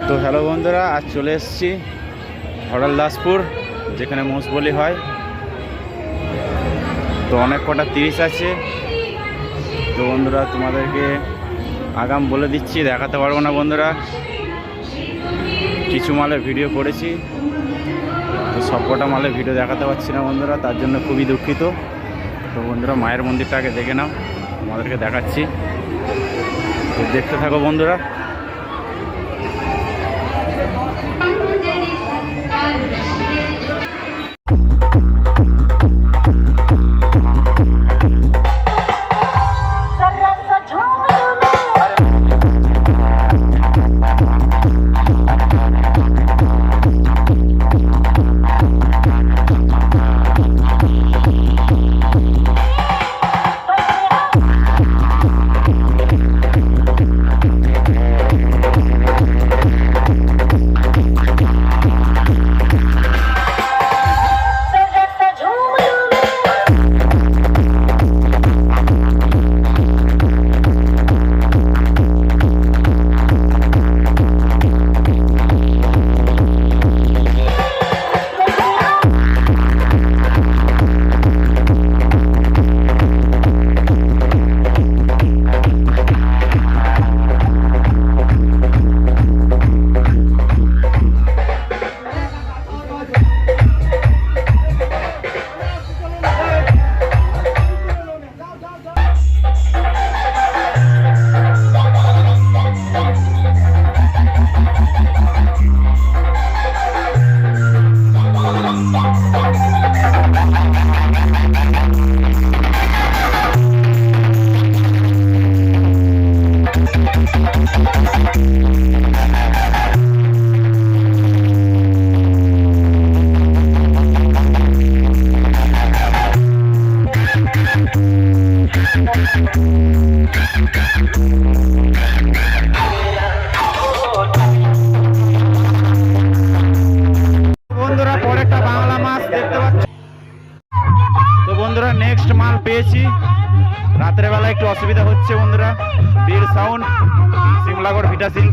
তো হ্যালো বন্ধুরা, আজ চলে এসেছি হরলদাসপুর, যেখানে মোষ বলি হয়। তো অনেক কটা 30 আছে। তো বন্ধুরা তোমাদেরকে আগাম বলে দিচ্ছি, দেখাতে পারবো না বন্ধুরা। কিছু মালের ভিডিও করেছি, তো সব কটা মালের ভিডিও দেখাতে পারছি না বন্ধুরা, তার জন্য খুবই দুঃখিত। তো বন্ধুরা মায়ের মন্দিরটাকে দেখে নাও, তোমাদেরকে দেখাচ্ছি। তো দেখতে থাকো বন্ধুরা। বন্ধুরা পরেরটা বাংলা মাছ দেখতে পাচ্ছ। তো বন্ধুরা নেক্সট মাল পেয়েছি। রাতের বেলা একটু অসুবিধা হচ্ছে বন্ধুরা, বীর সাউন্ড সিমলাগড় ভিটাসিল।